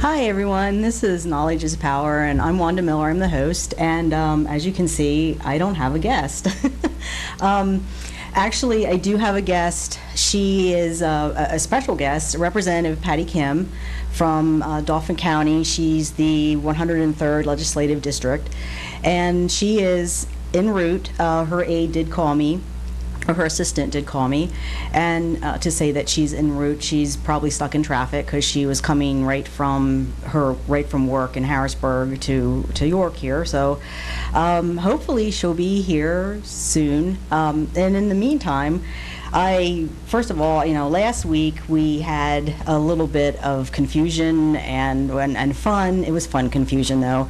Hi everyone, this is Knowledge is Power, and I'm Wanda Miller, I'm the host, and as you can see, I don't have a guest. Actually, I do have a guest. She is a special guest, Representative Patty Kim from Dauphin County. She's the 103rd Legislative District, and she is en route. Her aide did call me, or her assistant did call me, and to say that she's en route. She's probably stuck in traffic because she was coming right from work in Harrisburg to York here. So hopefully she'll be here soon. And in the meantime, first of all, last week we had a little bit of confusion and fun. It was fun confusion though,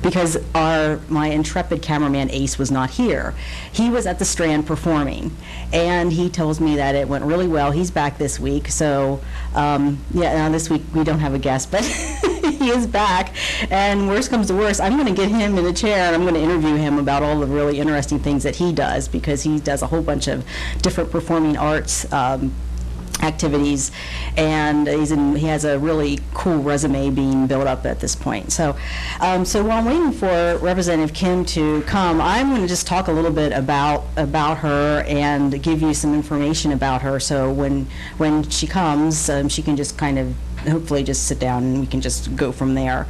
because my intrepid cameraman Ace was not here. He was at the Strand performing, and he tells me that it went really well. He's back this week, so now this week we don't have a guest, but he is back. And worst comes to worst, I'm going to get him in a chair and I'm going to interview him about all the really interesting things that he does, because he does a whole bunch of different performing arts activities, and he has a really cool resume being built up at this point. So while I'm waiting for Representative Kim to come, I'm going to just talk a little bit about her and give you some information about her. So when she comes, she can just kind of hopefully just sit down and we can just go from there.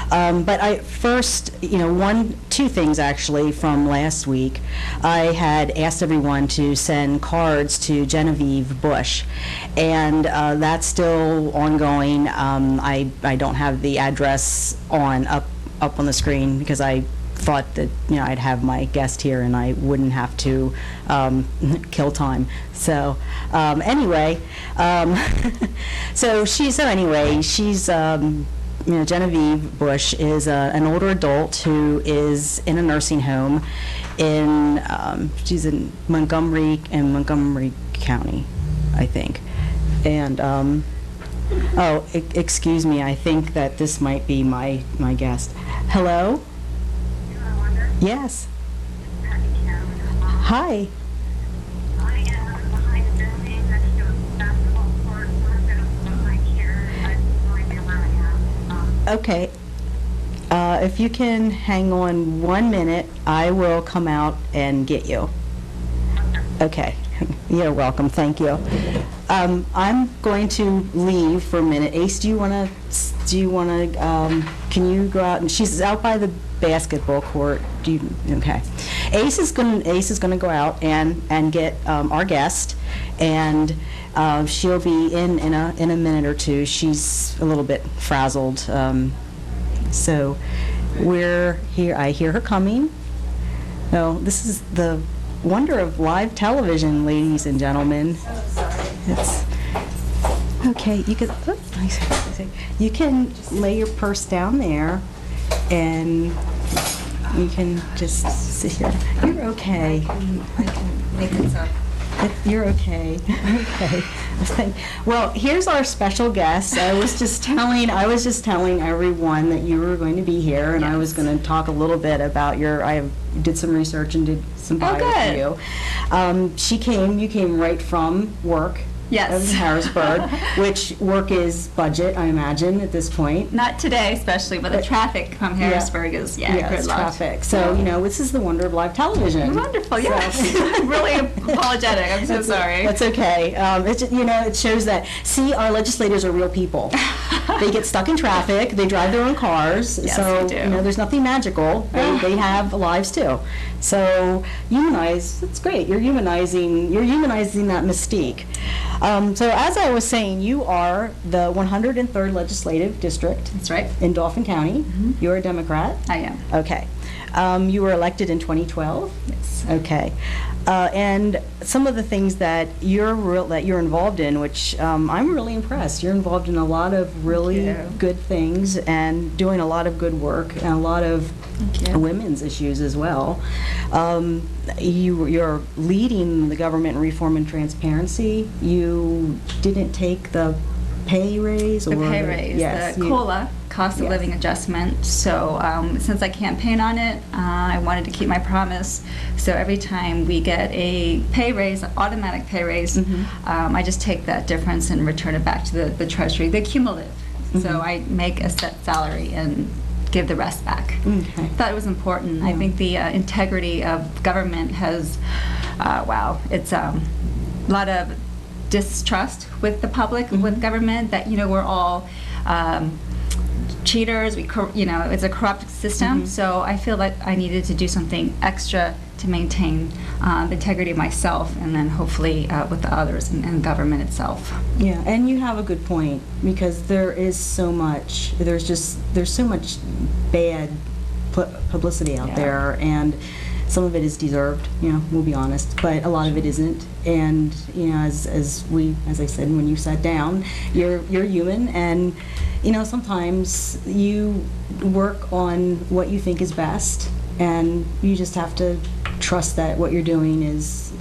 But I first, two things actually from last week. I had asked everyone to send cards to Genevieve Bush, and that's still ongoing. I don't have the address up on the screen because I thought that I'd have my guest here and I wouldn't have to kill time. So anyway, she's Genevieve Bush is an older adult who is in a nursing home she's in Montgomery County, I think. And excuse me, I think that this might be my guest. Hello? Yes. Hi. I am behind the building next to a basketball court. I'm going to put my chair. I have no idea where I am. Okay. If you can hang on 1 minute, I will come out and get you. Okay. You're welcome. Thank you. I'm going to leave for a minute. Ace, can you go out? And she's out by the basketball court. Okay. Ace is going to go out and get our guest, and she'll be in a minute or two. She's a little bit frazzled, so we're here. I hear her coming. No, this is the wonder of live television, ladies and gentlemen. Oh, sorry. It's okay. You can lay your purse down there, and you can just sit here. You're okay. I can make this up. You're okay. Okay. Well, here's our special guest. I was just telling everyone that you were going to be here, and yes. I was going to talk a little bit about I did some research and did some bio for you. You came right from work. Yes. Of Harrisburg, which work is budget, I imagine, at this point. Not today, especially, but the traffic from Harrisburg is it's traffic. So this is the wonder of live television. Wonderful, yes. I'm really apologetic. I'm so sorry. That's okay. It shows that our legislators are real people. They get stuck in traffic. They drive their own cars. Yes, so they do. There's nothing magical. They have lives too. So humanize. That's great. You're humanizing that mystique. So as I was saying, you are the 103rd Legislative District. That's right. In Dauphin County. Mm-hmm. You're a Democrat? I am. Okay. You were elected in 2012? Yes. Okay. And some of the things that you're involved in, which I'm really impressed. You're involved in a lot of really good things and doing a lot of good work and a lot of women's issues as well. You're leading the government reform and transparency. You didn't take the pay raise? The pay raise, the COLA, cost of living adjustment. So since I campaigned on it, I wanted to keep my promise. So every time we get a pay raise, an automatic pay raise, I just take that difference and return it back to the Treasury, the cumulative. So I make a set salary and give the rest back. Okay. Thought it was important. I think the integrity of government has, it's a lot of distrust with the public, with government, that, we're all cheaters, it's a corrupt system. So I feel like I needed to do something extra to maintain the integrity of myself, and then hopefully with the others and government itself. Yeah, and you have a good point, because there's so much bad publicity out there, and some of it is deserved, we'll be honest, but a lot of it isn't. And as I said, when you sat down, you're human, and sometimes you work on what you think is best, and you just have to trust that what you're doing is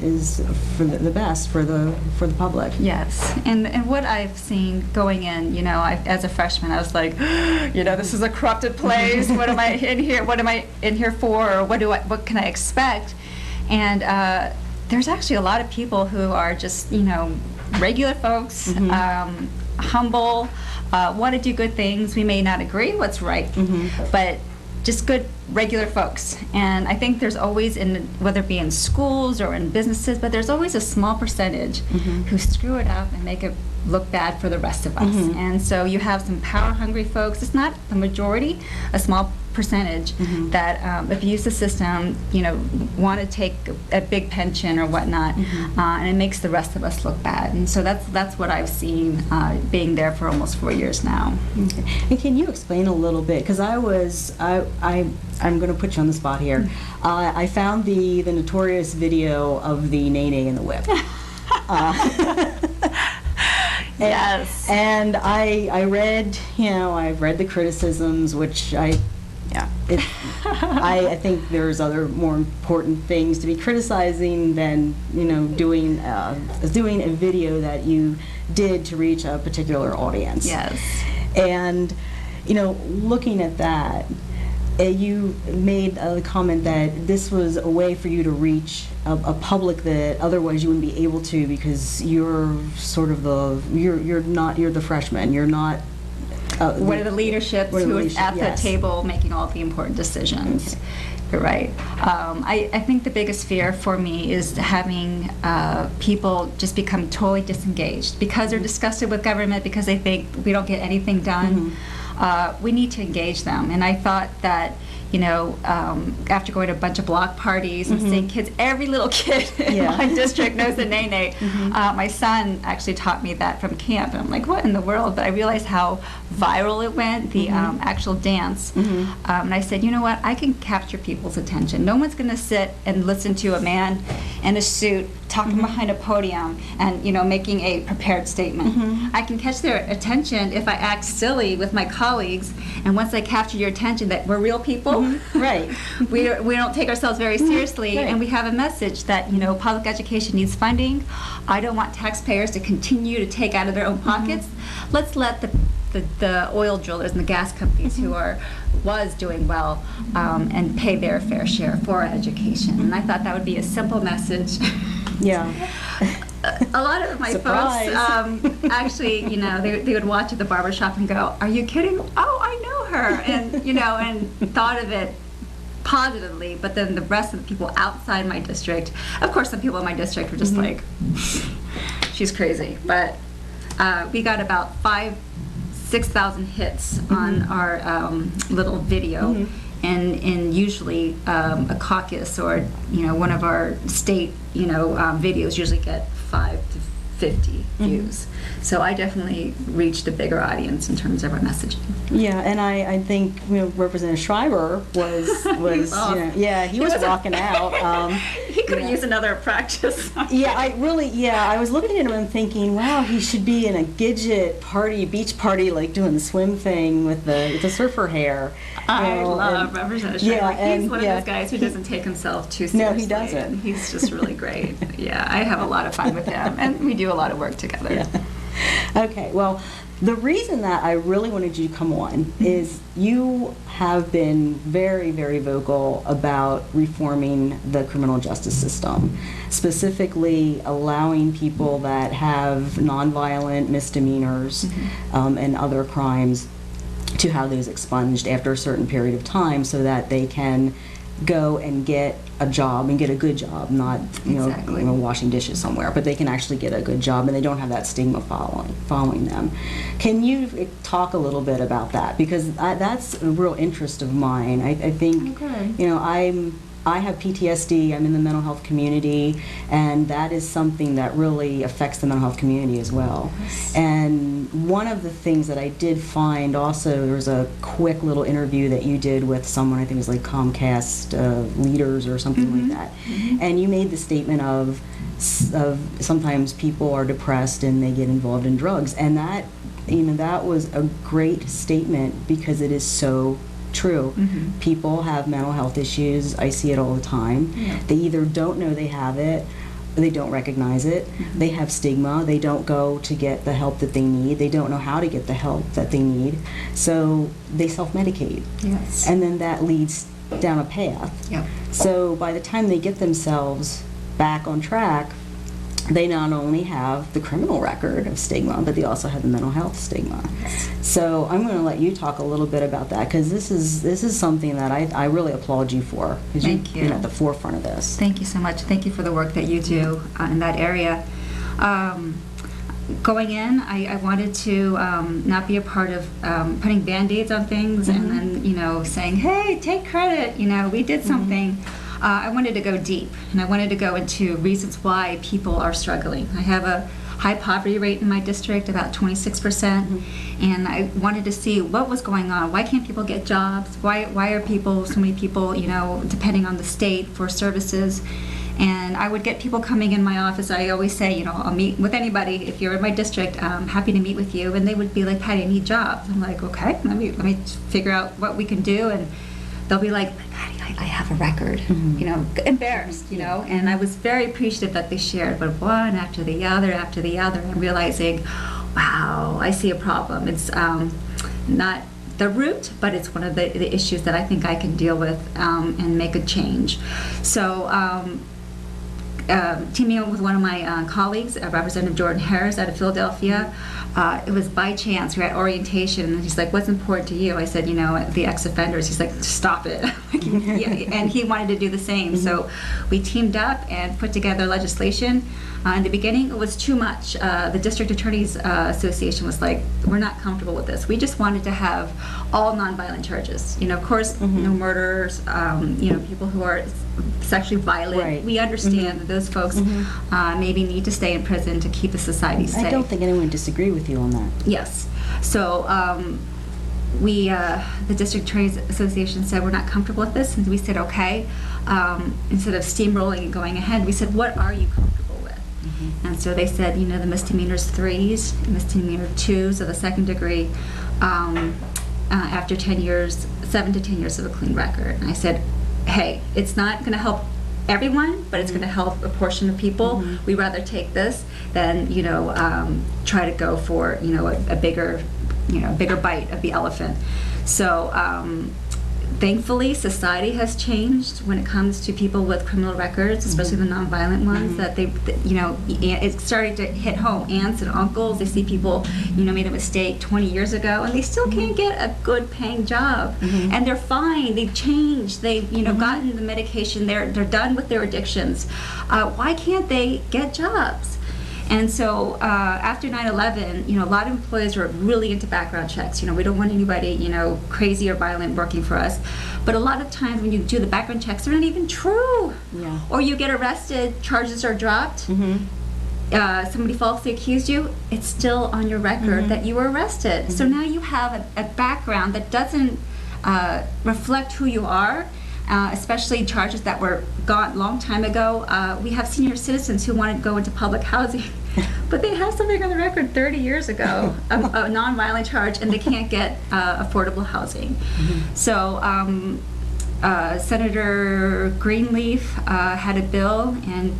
for the best for the public. Yes, and what I've seen going in, as a freshman, I was like, this is a corrupted place. What am I in here? What am I in here for? Or what can I expect? And there's actually a lot of people who are just, regular folks, humble, want to do good things. We may not agree what's right, but just good regular folks. And I think there's always, whether it be in schools or in businesses, but there's always a small percentage who screw it up and make it look bad for the rest of us. And so you have some power hungry folks. It's not the majority, a small percentage that abuse the system, want to take a big pension or whatnot, and it makes the rest of us look bad. And so that's what I've seen being there for almost 4 years now. Okay. And can you explain a little bit, because I'm going to put you on the spot here. I found the notorious video of the nay in the whip. Yes. And I read, I've read the criticisms, which I think there's other more important things to be criticizing than, doing a video that you did to reach a particular audience. Yes. And, looking at that, you made a comment that this was a way for you to reach a public that otherwise you wouldn't be able to, because you're sort of you're the freshman, you're not one of the leaderships who is at the table making all the important decisions. Okay. You're right. I think the biggest fear for me is having people just become totally disengaged because they're disgusted with government, because they think we don't get anything done. We need to engage them. And I thought that, after going to a bunch of block parties and seeing kids, every little kid in my district knows the nay. My son actually taught me that from camp, and I'm like, what in the world? But I realized how viral it went, the actual dance. And I said, you know what? I can capture people's attention. No one's going to sit and listen to a man in a suit talking behind a podium and, making a prepared statement. I can catch their attention if I act silly with my colleagues, and once I capture your attention that we're real people, right? we don't take ourselves very seriously, and we have a message that, public education needs funding. I don't want taxpayers to continue to take out of their own pockets. Let's let the oil drillers and the gas companies who was doing well and pay their fair share for our education. And I thought that would be a simple message. Yeah. A lot of my Surprise. folks, actually, they would watch at the barbershop and go, "Are you kidding? Oh, I know her," and and thought of it positively. But then the rest of the people outside my district, of course, some people in my district were just like, "She's crazy." But we got about 6,000 hits on our little video. And usually a caucus or one of our state videos usually get 5 to 50 views. So I definitely reached a bigger audience in terms of our messaging. Yeah, and I think Representative Schreiber was he was rocking out. He could have used another practice. I was looking at him and thinking, wow, he should be in a Gidget party, beach party, like doing the swim thing with the surfer hair. I love Representative Schreiber. He's one of those guys who he doesn't take himself too seriously. No, he doesn't. He's just really great. Yeah, I have a lot of fun with him, and we do a lot of work together. Yeah. Okay, well, The reason that I really wanted you to come on is you have been very, very vocal about reforming the criminal justice system, specifically allowing people that have nonviolent misdemeanors and other crimes to have those expunged after a certain period of time so that they can go and get a job and get a good job, not Exactly. washing dishes somewhere, but they can actually get a good job and they don't have that stigma following them. Can you talk a little bit about that? Because that's a real interest of mine. I think, Okay. I have PTSD, I'm in the mental health community, and that is something that really affects the mental health community as well. Yes. And one of the things that I did find also, there was a quick little interview that you did with someone, I think it was like Comcast leaders or something like that, and you made the statement of sometimes people are depressed and they get involved in drugs, and that, that was a great statement because it is so true. People have mental health issues. I see it all the time. Yeah. They either don't know they have it, or they don't recognize it. They have stigma. They don't go to get the help that they need. They don't know how to get the help that they need. So they self-medicate. Yes. And then that leads down a path. Yep. So by the time they get themselves back on track, they not only have the criminal record of stigma, but they also have the mental health stigma. So I'm going to let you talk a little bit about that, because this is something that I really applaud you for, because you've been at the forefront of this. Thank you so much. Thank you for the work that you do in that area. Going in, I wanted to not be a part of putting Band-Aids on things and then, saying, hey, take credit, we did something. I wanted to go deep, and I wanted to go into reasons why people are struggling. I have a high poverty rate in my district, about 26%, and I wanted to see what was going on. Why can't people get jobs? Why are so many people, depending on the state for services? And I would get people coming in my office. I always say, I'll meet with anybody. If you're in my district, I'm happy to meet with you. And they would be like, Patty, I need jobs. I'm like, okay, let me figure out what we can do. And they'll be like, Patty, I have a record, embarrassed, and I was very appreciative that they shared, but one after the other, and realizing, wow, I see a problem. It's not the root, but it's one of the issues that I think I can deal with and make a change. So teaming up with one of my colleagues, Representative Jordan Harris out of Philadelphia. It was by chance. We were at orientation, and he's like, what's important to you? I said, the ex-offenders. He's like, stop it. Yeah. And he wanted to do the same. So we teamed up and put together legislation. In the beginning, it was too much. The District Attorneys Association was like, we're not comfortable with this. We just wanted to have all nonviolent charges. Of course, no murderers, people who are sexually violent. Right. We understand that those folks maybe need to stay in prison to keep the society safe. I don't think anyone would disagree with you on that. Yes. So the District Attorneys Association said, we're not comfortable with this. And we said, okay. Instead of steamrolling and going ahead, we said, what are you comfortable with? And so they said, the misdemeanors 3s, misdemeanor 2s of the second degree, after 10 years, 7 to 10 years of a clean record. And I said, hey, it's not going to help everyone, but it's going to help a portion of people. We'd rather take this than try to go for a bigger bite of the elephant. So thankfully, society has changed when it comes to people with criminal records, especially the nonviolent ones. That it's starting to hit home. Aunts and uncles, they see people made a mistake 20 years ago, and they still can't get a good paying job, and they're fine. They've changed. They've gotten the medication. They're done with their addictions. Why can't they get jobs? And so after 9/11, a lot of employers were really into background checks. We don't want anybody, crazy or violent working for us. But a lot of times when you do the background checks, they're not even true. Yeah. Or you get arrested, charges are dropped. Somebody falsely accused you, it's still on your record that you were arrested. So now you have a background that doesn't reflect who you are. Especially charges that were gone long time ago. We have senior citizens who want to go into public housing, but they have something on the record 30 years ago, a nonviolent charge, and they can't get affordable housing. So Senator Greenleaf had a bill, and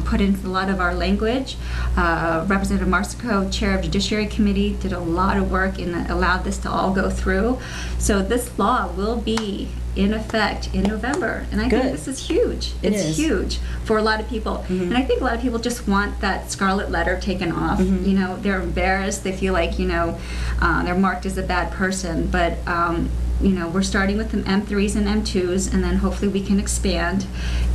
put in a lot of our language. Representative Marsico, chair of Judiciary Committee, did a lot of work and allowed this to all go through. So this law will be in effect in November, and I think Good. this is huge. It It's is. huge for a lot of people, and I think a lot of people just want that scarlet letter taken off. You know, they're embarrassed. They feel like, you know, they're marked as a bad person, but you know, we're starting with the M3s and M2s, and then hopefully we can expand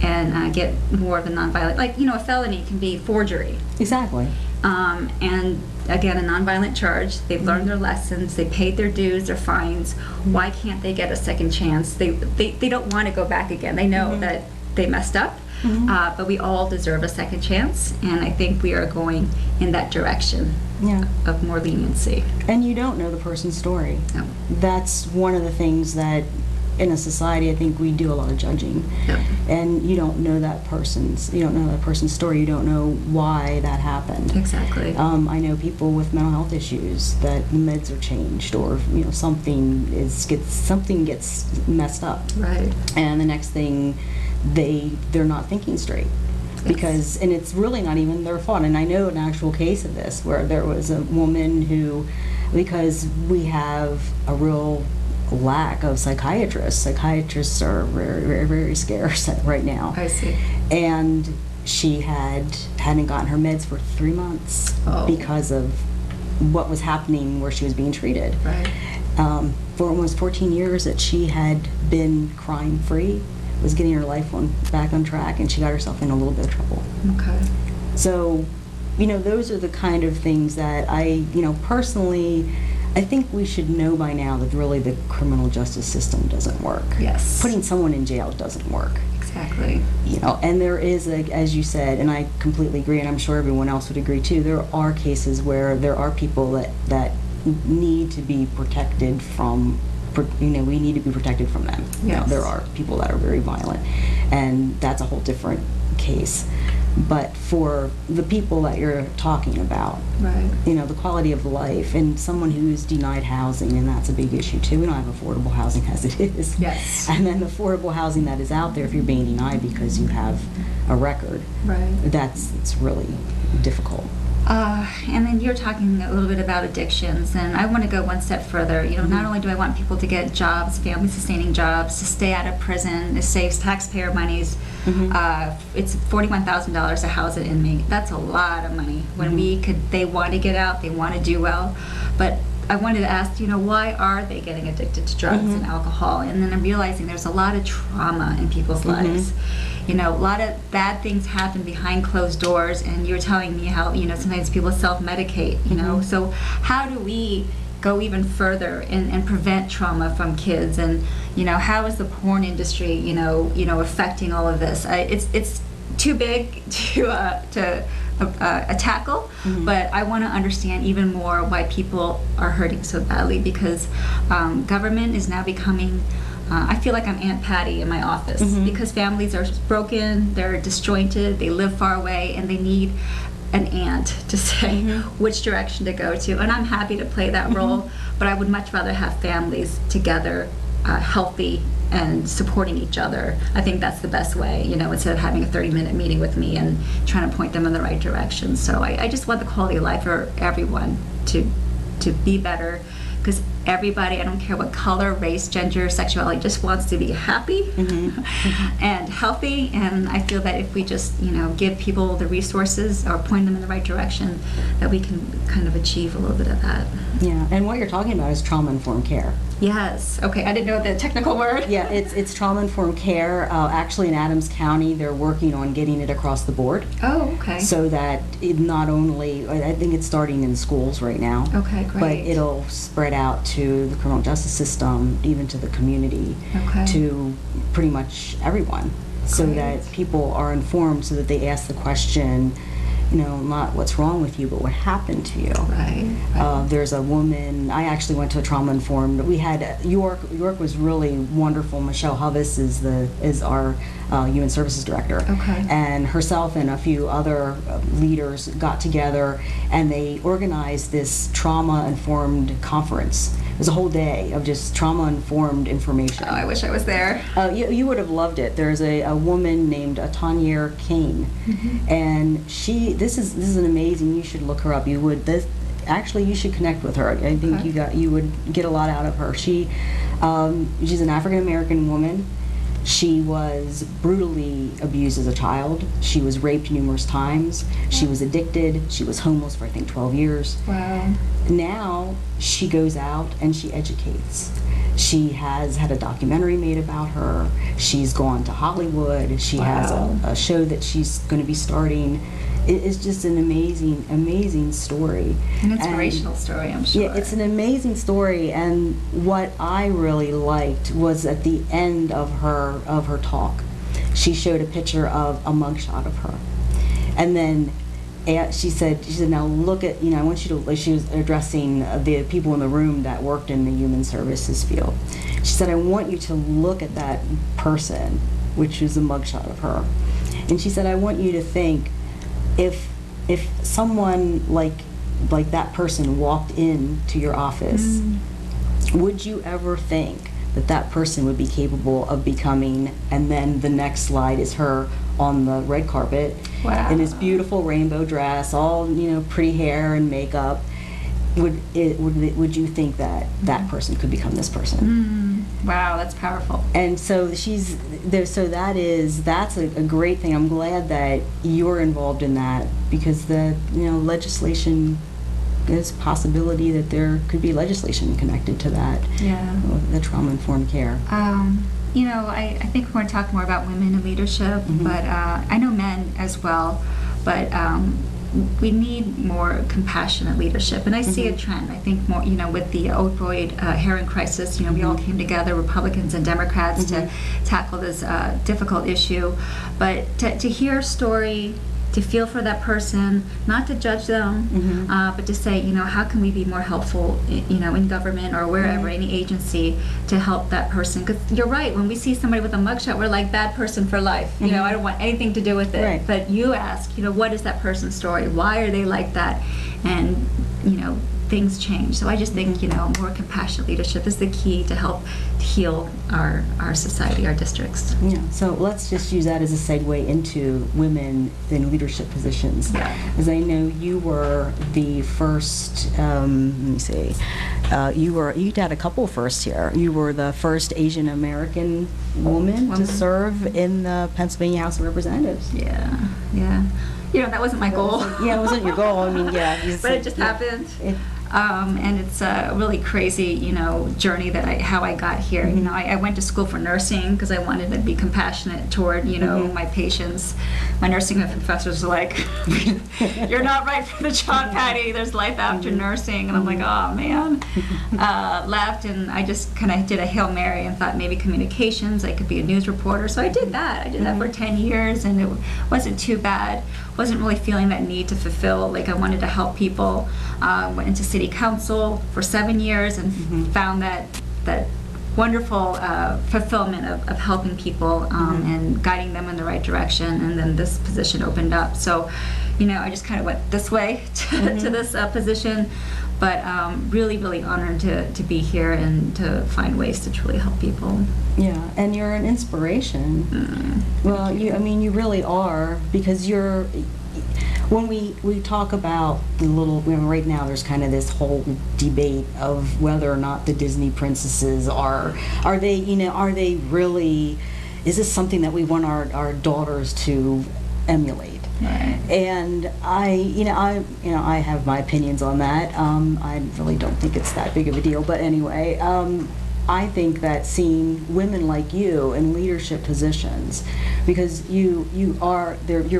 and get more of the nonviolent. Like, you know, a felony can be forgery. Exactly. And again, a nonviolent charge. They've learned their lessons. They paid their dues, their fines. Why can't they get a second chance? They don't want to go back again. They know that they messed up, but we all deserve a second chance, and I think we are going in that direction Yeah. of more leniency. And you don't know the person's story. No. That's one of the things that in a society I think we do a lot of judging. Yep. And you don't know that person's story. You don't know why that happened. Exactly. I know people with mental health issues that meds are changed, or you know something gets messed up, Right. and the next thing they're not thinking straight. Because, and it's really not even their fault. And I know an actual case of this where there was a woman who, because we have a real lack of psychiatrists. Psychiatrists are very, very, very scarce right now. I see. And she hadn't gotten her meds for 3 months because of what was happening where she was being treated. Right. For almost 14 years that she had been crime-free, was getting her life back on track, and she got herself in a little bit of trouble. Okay. So, you know, those are the kind of things that personally, I think we should know by now that really the criminal justice system doesn't work. Yes. Putting someone in jail doesn't work. Exactly. You know, and there is, as you said, and I completely agree, and I'm sure everyone else would agree too, there are cases where there are people that need to be protected from, we need to be protected from them. Yes. You know, there are people that are very violent, and that's a whole different case. But for the people that you're talking about, Right. you know, the quality of life, and someone who's denied housing, and that's a big issue too. We don't have affordable housing as it is. Yes. And then the affordable housing that is out there, if you're being denied because you have a record, Right. it's really difficult. And then you're talking a little bit about addictions, and I want to go one step further. You know, not only do I want people to get jobs, family-sustaining jobs, to stay out of prison, it saves taxpayer monies. It's $41,000 to house an inmate. That's a lot of money. When they want to get out, they want to do well, but I wanted to ask, you know, why are they getting addicted to drugs and alcohol? And then I'm realizing there's a lot of trauma in people's lives. You know, a lot of bad things happen behind closed doors, and you were telling me how, you know, sometimes people self-medicate, you know. So how do we go even further and prevent trauma from kids? And, you know, how is the porn industry, you know, affecting all of this? It's too big to tackle, but I want to understand even more why people are hurting so badly, because government is now becoming, I feel like I'm Aunt Patty in my office, because families are broken, they're disjointed, they live far away, and they need an aunt to say which direction to go to. And I'm happy to play that role, but I would much rather have families together, healthy, and supporting each other. I think that's the best way, you know, instead of having a 30-minute meeting with me and trying to point them in the right direction. So I just want the quality of life for everyone to be better, because everybody, I don't care what color, race, gender, sexuality, just wants to be happy and healthy. And I feel that if we just, you know, give people the resources or point them in the right direction, that we can kind of achieve a little bit of that. Yeah, and what you're talking about is trauma-informed care. Yes. Okay, I didn't know the technical word. Yeah, it's trauma-informed care. Actually, in Adams County, they're working on getting it across the board. Oh, okay. So that it not only, I think it's starting in schools right now. Okay, great. But it'll spread out to the criminal justice system, even to the community, Okay. to pretty much everyone, so Great. that people are informed, so that they ask the question, you know, not what's wrong with you, but what happened to you. Right. There's a woman, I actually went to a trauma-informed, we had, York was really wonderful. Michelle Hovis is our Human Services Director. Okay. And herself and a few other leaders got together, and they organized this trauma-informed conference there's a whole day of just trauma-informed information. Oh, I wish I was there. You would have loved it. There's a woman named Tanya Kane, and this is an amazing. You should look her up. Actually, you should connect with her. I think you would get a lot out of her. She's an African American woman. She was brutally abused as a child. She was raped numerous times. She was addicted. She was homeless for, I think, 12 years. Wow. Now she goes out and she educates. She has had a documentary made about her. She's gone to Hollywood. She has a show that she's going to be starting. It is just an amazing, amazing story. An inspirational story, I'm sure. Yeah, it's an amazing story. And what I really liked was at the end of her talk, she showed a picture of a mugshot of her, and then she said, now look at, I want you to, like, she was addressing the people in the room that worked in the human services field. She said, I want you to look at that person, which is a mugshot of her. And she said, I want you to think, if someone like that person walked into your office, would you ever think that person would be capable of becoming, and then the next slide is her on the red carpet in this beautiful rainbow dress, all pretty hair and makeup. Would you think that person could become this person? Wow, that's powerful. And so she's there. So that's a great thing. I'm glad that you're involved in that, because the legislation, there's a possibility that there could be legislation connected to that. Yeah. The trauma-informed care. I think we're going to talk more about women in leadership, but I know men as well, but we need more compassionate leadership, and I see a trend. I think more, with the opioid heroin crisis, we all came together, Republicans and Democrats, to tackle this difficult issue. But to hear a story, to feel for that person, not to judge them, but to say, how can we be more helpful, in government or wherever, any agency, to help that person? Because you're right, when we see somebody with a mugshot, we're like, bad person for life. I don't want anything to do with it. Right. But you ask, what is that person's story? Why are they like that? And, things change. So I just think, more compassionate leadership is the key to help heal our society, our districts. Yeah, so let's just use that as a segue into women in leadership positions. Yeah. As I know you were the first, let me see, you had a couple firsts here. You were the first Asian American woman to serve in the Pennsylvania House of Representatives. Yeah. That wasn't my goal. Yeah, it wasn't your goal. I mean, but it just happened. And it's a really crazy, journey how I got here. I went to school for nursing because I wanted to be compassionate toward, my patients. My nursing professors were like, "You're not right for the job, Patty. There's life after nursing." And I'm like, "Oh man." Left, and I just kind of did a Hail Mary and thought maybe communications. I could be a news reporter, so I did that. I did that for 10 years, and it wasn't too bad. Wasn't really feeling that need to fulfill. Like, I wanted to help people. Went into city council for 7 years and found that wonderful fulfillment of helping people and guiding them in the right direction. And then this position opened up. So, I just kind of went this way to this position. But really, really honored to be here and to find ways to truly help people. Yeah, and you're an inspiration. Well, you really are, because when we talk about the little, right now there's kind of this whole debate of whether or not the Disney princesses are they really, is this something that we want our daughters to emulate? Right. And I have my opinions on that. I really don't think it's that big of a deal, but anyway, I think that seeing women like you in leadership positions, because you're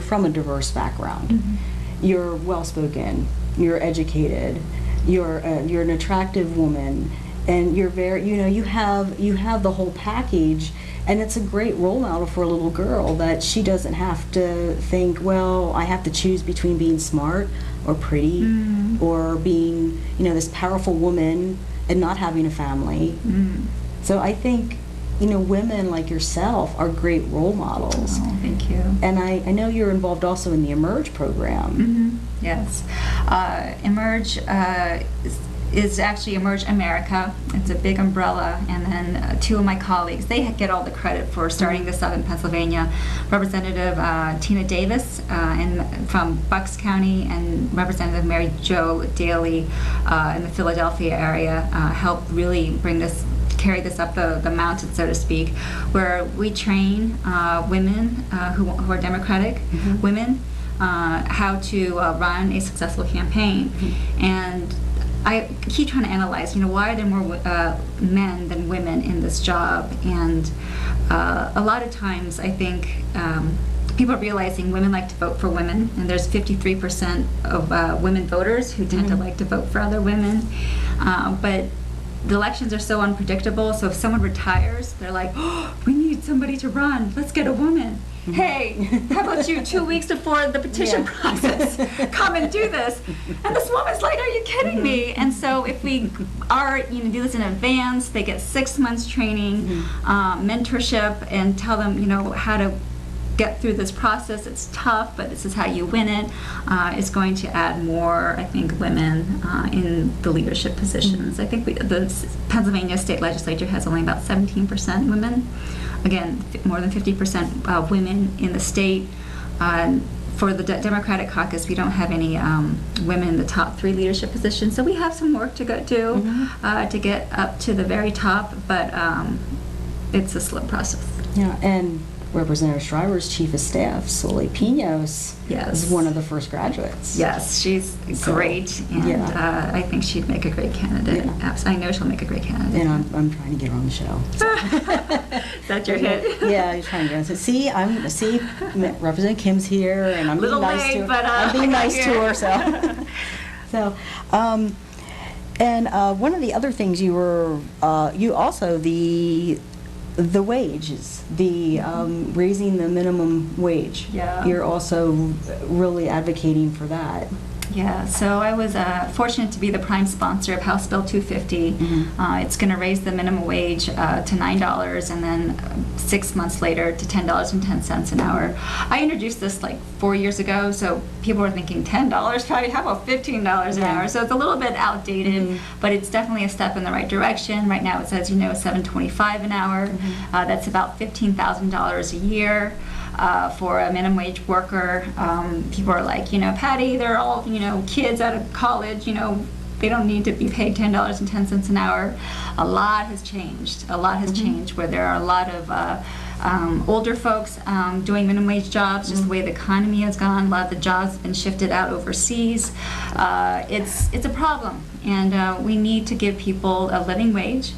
from a diverse background, you're well spoken, you're educated, you're an attractive woman, and you're very, you have the whole package. And it's a great role model for a little girl, that she doesn't have to think, well, I have to choose between being smart or pretty or being, this powerful woman and not having a family. So I think, women like yourself are great role models. Oh, thank you. And I know you're involved also in the Emerge program. Yes. Emerge is actually Emerge America. It's a big umbrella, and then two of my colleagues, they get all the credit for starting this up in Pennsylvania. Representative Tina Davis from Bucks County, and Representative Mary Jo Daly in the Philadelphia area helped really carry this up the mountain, so to speak, where we train women who are Democratic women how to run a successful campaign. And I keep trying to analyze, why are there more men than women in this job? And a lot of times I think people are realizing women like to vote for women, and there's 53% of women voters who tend to like to vote for other women. But the elections are so unpredictable, so if someone retires, they're like, oh, we need somebody to run, let's get a woman. Hey, how about you 2 weeks before the petition process? Come and do this. And this woman's like, are you kidding me? And so if we are, do this in advance, they get 6 months training, mentorship, and tell them, how to get through this process. It's tough, but this is how you win it. It's going to add more, I think, women in the leadership positions. I think the Pennsylvania state legislature has only about 17% women. Again, more than 50% women in the state. For the Democratic caucus, we don't have any women in the top 3 leadership positions, so we have some work to go do to get up to the very top, but it's a slow process. Yeah, and Representative Shriver's chief of staff, Soleil Pinos, is one of the first graduates. Yes, she's great, and I think she'd make a great candidate. Yeah. I know she'll make a great candidate. And I'm trying to get her on the show. So. That's your hit. Yeah, you're trying to get her. See, Representative Kim's here, and I'm being nice to her. But, I'm being nice to her, so. And one of the other things you also the wages, raising the minimum wage. Yeah. You're also really advocating for that. Yeah, so I was fortunate to be the prime sponsor of House Bill 250. It's going to raise the minimum wage to $9, and then 6 months later to $10.10 an hour. I introduced this like 4 years ago, so people were thinking $10, probably how about $15 an hour? So it's a little bit outdated, but it's definitely a step in the right direction. Right now it says, $7.25 an hour. That's about $15,000 a year. For a minimum wage worker. People are like, Patty, they're all, kids out of college, they don't need to be paid $10.10 an hour. A lot has changed. A lot has changed where there are a lot of older folks doing minimum wage jobs, just the way the economy has gone. A lot of the jobs have been shifted out overseas. It's a problem, and we need to give people a living wage.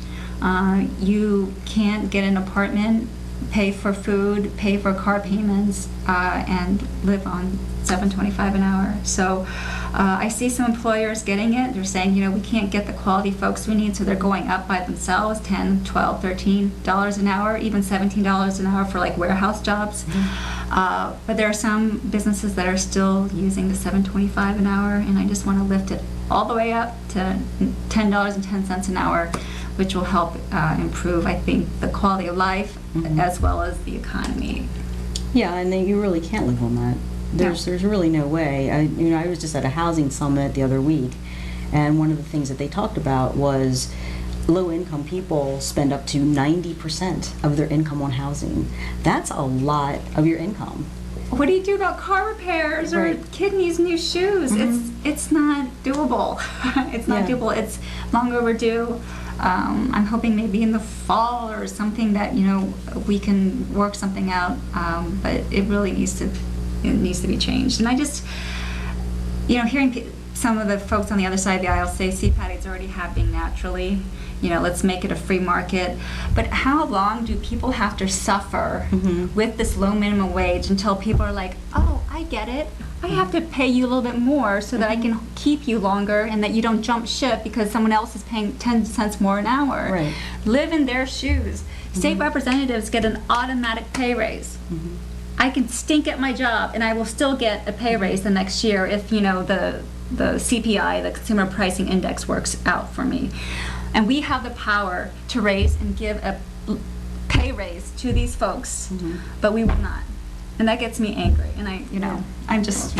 You can't get an apartment, pay for food, pay for car payments, and live on $7.25 an hour. So I see some employers getting it. They're saying, we can't get the quality folks we need, so they're going up by themselves, $10, $12, $13 an hour, even $17 an hour for like warehouse jobs. But there are some businesses that are still using the $7.25 an hour, and I just want to lift it all the way up to $10.10 an hour, which will help improve, I think, the quality of life as well as the economy. Yeah, and then you really can't live on that. There's really no way. I was just at a housing summit the other week, and one of the things that they talked about was low-income people spend up to 90% of their income on housing. That's a lot of your income. What do you do about car repairs or kid needs new shoes? It's not doable. It's not doable. It's long overdue. I'm hoping maybe in the fall or something that we can work something out. But it really needs to be changed. And I just hearing some of the folks on the other side of the aisle say, see, Patty, it's already happening naturally. Let's make it a free market. But how long do people have to suffer with this low minimum wage until people are like, oh, I get it. I have to pay you a little bit more so that I can keep you longer and that you don't jump ship because someone else is paying 10 cents more an hour. Right. Live in their shoes. State representatives get an automatic pay raise. I can stink at my job and I will still get a pay raise the next year if the CPI, the Consumer Pricing Index, works out for me. And we have the power to raise and give a pay raise to these folks, but we will not. And that gets me angry. And I just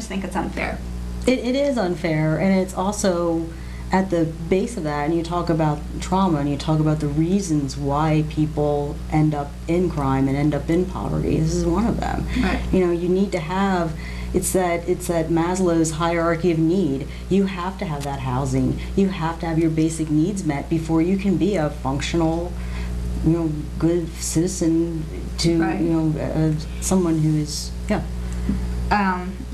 think it's unfair. It is unfair, and it's also at the base of that, and you talk about trauma, and you talk about the reasons why people end up in crime and end up in poverty. This is one of them. Right. You know, you need to have, it's that Maslow's hierarchy of need. You have to have that housing. You have to have your basic needs met before you can be a functional, you know, good citizen to, Right. you know, someone who is, yeah.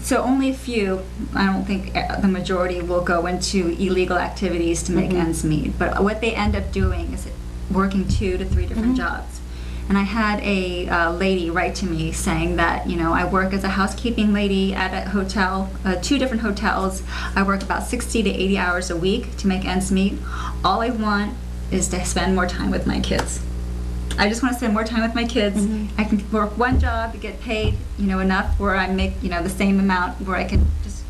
So only a few, I don't think the majority will go into illegal activities to make ends meet. But what they end up doing is working 2 to 3 different jobs. And I had a lady write to me saying that, you know, I work as a housekeeping lady at a hotel, 2 different hotels. I work about 60 to 80 hours a week to make ends meet. All I want is to spend more time with my kids. I just want to spend more time with my kids. I can work one job to get paid, you know, enough where I make, you know, the same amount where I can just,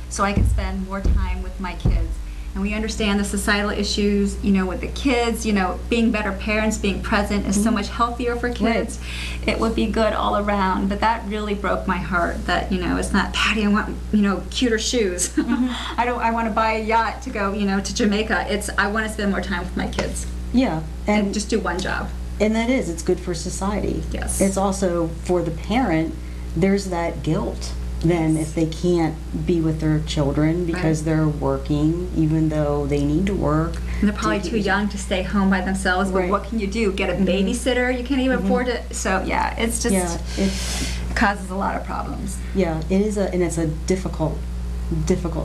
so I can spend more time with my kids. And we understand the societal issues, you know, with the kids, you know, being better parents, being present is so much healthier for kids. Right. It would be good all around. But that really broke my heart that, you know, it's not, Patty, I want, you know, cuter shoes. I want to buy a yacht to go, you know, to Jamaica. It's, I want to spend more time with my kids. Yeah. And just do one job. And that is, it's good for society. Yes. It's also for the parent, there's that guilt then if they can't be with their children because they're working, even though they need to work. And they're probably too young to stay home by themselves, but what can you do? Get a babysitter? You can't even afford it. So yeah, it's just, it causes a lot of problems. Yeah, it is and it's a difficult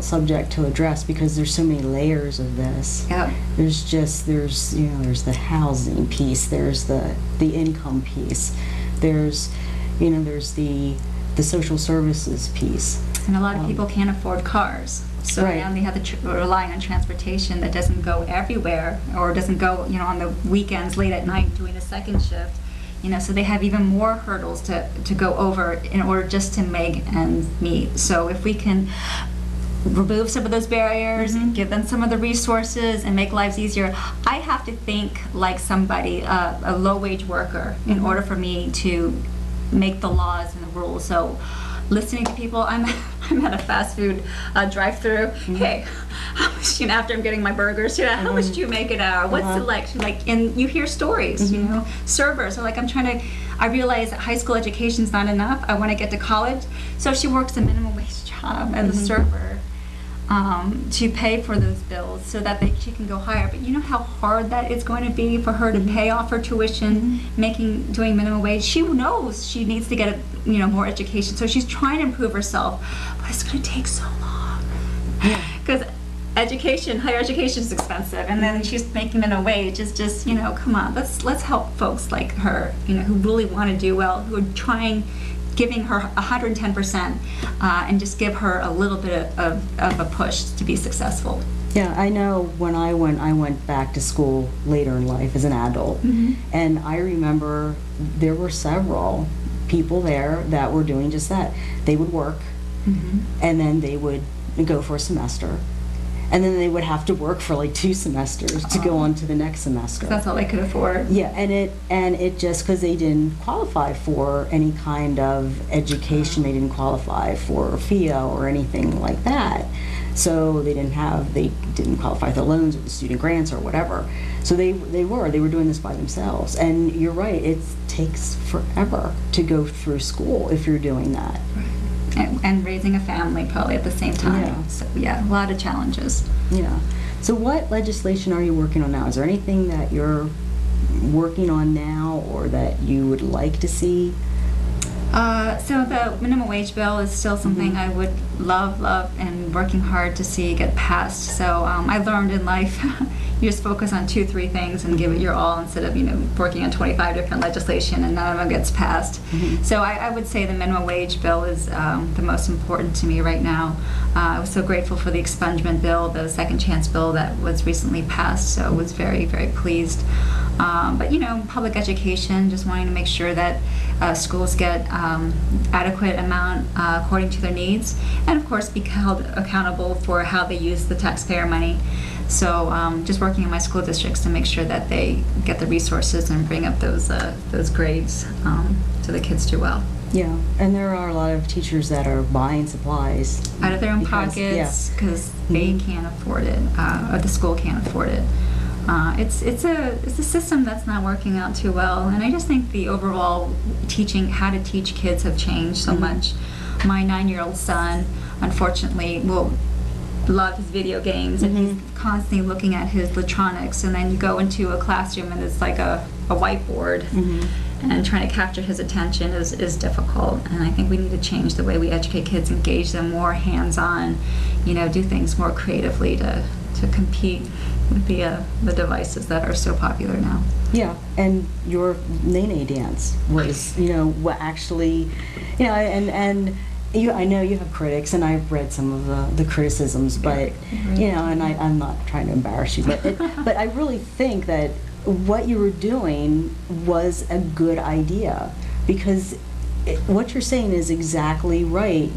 subject to address because there's so many layers of this. Yep. There's you know, there's the housing piece, there's the income piece, there's, you know, there's the social services piece. And a lot of people can't afford cars. So now they have to rely on transportation that doesn't go everywhere or doesn't go, you know, on the weekends late at night doing a second shift. You know, so they have even more hurdles to go over in order just to make ends meet. So if we can remove some of those barriers, give them some of the resources, and make lives easier. I have to think like somebody, a low-wage worker, in order for me to make the laws and the rules. So listening to people, I'm at a fast food drive-through. Hey, how much, you know, after I'm getting my burgers, you know, how much do you make an hour? What's the like? And you hear stories, you know, servers are like, I realize that high school education is not enough. I want to get to college. So she works a minimum wage job as a server to pay for those bills so that she can go higher. But you know how hard that is going to be for her to pay off her tuition, doing minimum wage. She knows she needs to get more education, so she's trying to improve herself, but it's going to take so long because higher education is expensive, and then she's making minimum wage. Is just, come on, let's help folks like her, who really want to do well, who are giving her 110%, and just give her a little bit of a push to be successful. Yeah, I know when I went back to school later in life as an adult, and I remember there were several people there that were doing just that. They would work, and then they would go for a semester, and then they would have to work for like 2 semesters to go on to the next semester. That's all they could afford. Yeah, and it just because they didn't qualify for any kind of education, they didn't qualify for FIA or anything like that. So they didn't qualify for the loans or the student grants or whatever. So they were doing this by themselves. And you're right, it takes forever to go through school if you're doing that. And raising a family probably at the same time. Yeah. So yeah, a lot of challenges. Yeah. So what legislation are you working on now? Is there anything that you're working on now or that you would like to see? So the minimum wage bill is still something I would love, and working hard to see get passed. So I learned in life, you just focus on 2-3 things and give it your all instead of working on 25 different legislation and none of them gets passed. So I would say the minimum wage bill is the most important to me right now. I was so grateful for the expungement bill, the second chance bill that was recently passed. So I was very, very pleased. But public education, just wanting to make sure that schools get adequate amount according to their needs, and of course be held accountable for how they use the taxpayer money. So just working in my school districts to make sure that they get the resources and bring up those grades so the kids do well. Yeah, and there are a lot of teachers that are buying supplies Out of their own because- pockets, yeah. because they Mhm. can't afford it, or the school can't afford it. It's a system that's not working out too well, and I just think the overall how to teach kids have changed so Mhm. much. My 9-year-old son, unfortunately, will love his video games, and he's Mhm. constantly looking at his electronics, and then you go into a classroom and it's like a whiteboard. Mhm. And trying to capture his attention is difficult. And I think we need to change the way we educate kids, engage them more hands-on, do things more creatively to compete with the devices that are so popular now. Yeah, and your Nene dance was, what actually, and I know you have critics, and I've read some of the criticisms, but, and I'm not trying to embarrass you, but I really think that what you were doing was a good idea, because what you're saying is exactly right.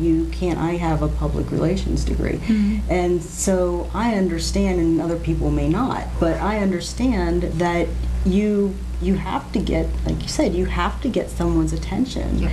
I have a public relations degree. Mhm. And so I understand, and other people may not, but I understand that you have to get, like you said, you have to get someone's attention Yep.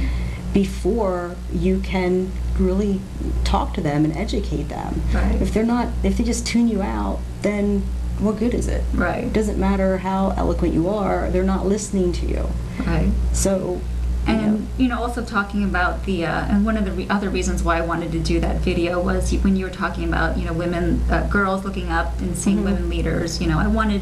before you can really talk to them and educate them. Right. If they just tune you out, then what good is it? Right. It doesn't matter how eloquent you are, they're not listening to you. Right. So, And also talking about and one of the other reasons why I wanted to do that video was when you were talking about women, girls looking up and seeing Mhm. women leaders. I wanted.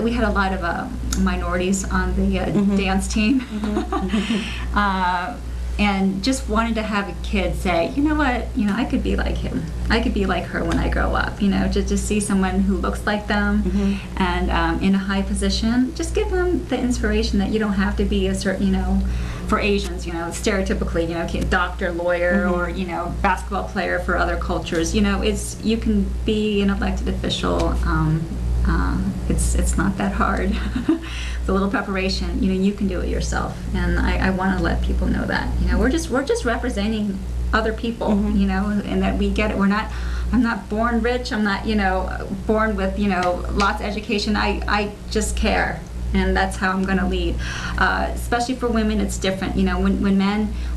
We had a lot of minorities on the Mhm. dance team, Mhm. and just wanted to have a kid say, you know what, I could be like him. I could be like her when I grow up. Just to see someone who looks like them Mhm. and in a high position, just give them the inspiration that you don't have to be a certain, for Asians, stereotypically, doctor, lawyer, Mhm. or basketball player for other cultures. You can be an elected official. It's not that hard. It's a little preparation. You can do it yourself, and I want to let people know that. We're just representing other people. Mhm. And that we get it. I'm not born rich. I'm not born with lots of education. I just care. And that's how I'm going to lead. Especially for women, it's different.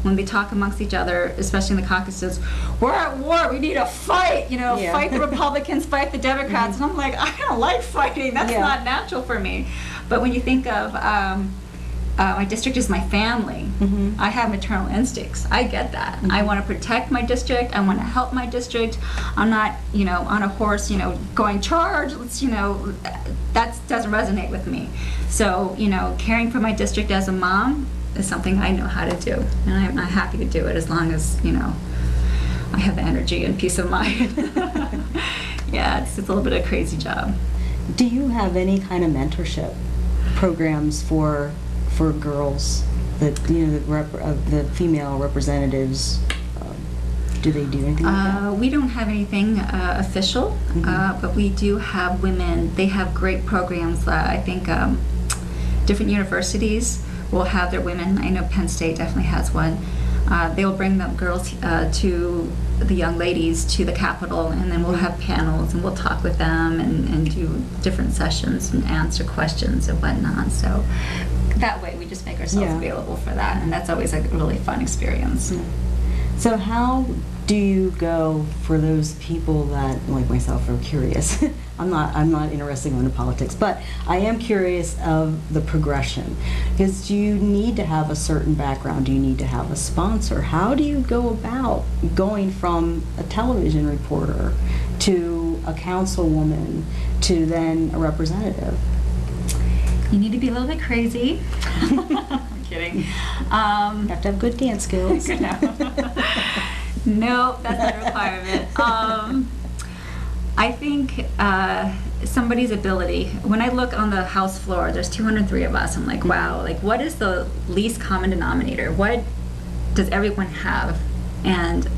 When they talk amongst each other, especially in the caucuses, we're at war. We need to fight. Yeah. Fight the Republicans, fight the Democrats. And I'm like, I don't like fighting. That's Yeah. not natural for me. But when you think of my district is my family. Mhm. I have maternal instincts. I get that. I want to protect my district. I want to help my district. I'm not, on a horse, going charge. Let's, that doesn't resonate with me. So, caring for my district as a mom is something I know how to do, and I'm happy to do it as long as, I have the energy and peace of mind. Yeah, it's a little bit of a crazy job. Do you have any kind of mentorship programs for girls that the female representatives? Do they do anything like that? We don't have anything official, Mhm. but we do have women. They have great programs. I think different universities will have their women. I know Penn State definitely has one. They will bring the girls to the young ladies to the Capitol, and then we'll have panels, and we'll talk with them and do different sessions and answer questions and whatnot. So that way we just make ourselves Yeah. available for that, and that's always a really fun experience. So how do you go for those people that, like myself, are curious? I'm not interested in going to politics, but I am curious of the progression. Because do you need to have a certain background? Do you need to have a sponsor? How do you go about going from a television reporter to a councilwoman to then a representative? You need to be a little bit crazy. I'm kidding. You have to have good dance skills. No, that's not a requirement. I think somebody's ability. When I look on the House floor, there's 203 of us. I'm like, wow, like what is the least common denominator? What does everyone have? And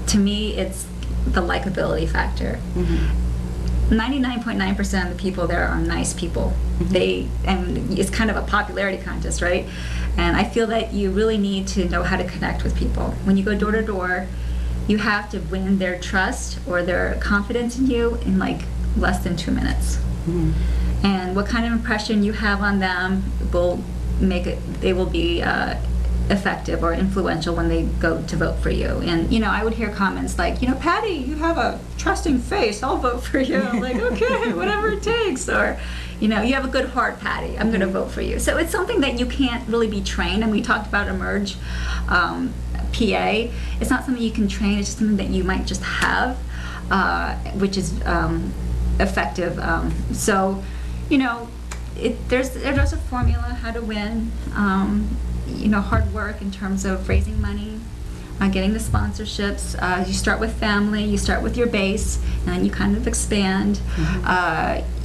to me, it's the likability factor. Mm-hmm. 99.9% of the people there are nice people. Mm-hmm. And it's kind of a popularity contest, right? And I feel that you really need to know how to connect with people. When you go door to door, you have to win their trust or their confidence in you in like less than 2 minutes. Mm-hmm. And what kind of impression you have on them will make it, they will be effective or influential when they go to vote for you. And, I would hear comments like, Patty, you have a trusting face, I'll vote for you. I'm like, okay, whatever it takes. Or, you have a good heart, Patty, I'm going to vote for you. So it's something that you can't really be trained. And we talked about Emerge PA. It's not something you can train, it's just something that you might just have, which is effective. So, there's a formula how to win. Hard work in terms of raising money, getting the sponsorships. You start with family, you start with your base, and then you kind of expand.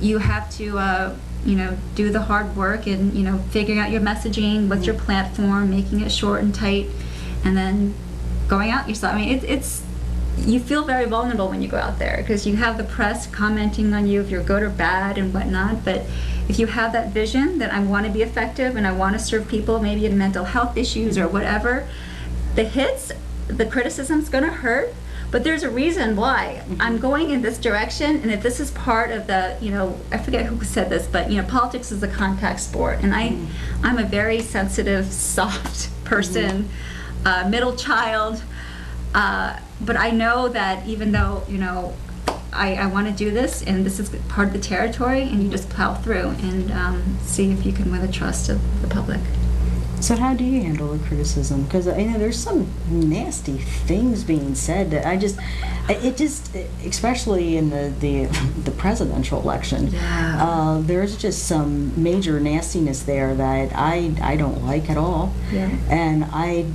You have to, do the hard work and, figuring out your messaging, what's your platform, making it short and tight, and then going out yourself. I mean, it's you feel very vulnerable when you go out there because you have the press commenting on you if you're good or bad and whatnot. But if you have that vision that I want to be effective and I want to serve people maybe in mental health issues or whatever, the criticism's going to hurt, but there's a reason why I'm going in this direction. And if this is part of the, I forget who said this, but politics is a contact sport, and I'm a very sensitive, soft person, middle child. But I know that even though, I want to do this, and this is part of the territory, and you just plow through and see if you can win the trust of the public. So how do you handle the criticism? Because there's some nasty things being said that especially in the presidential election, there's just some major nastiness there that I don't like at all. Yeah. And I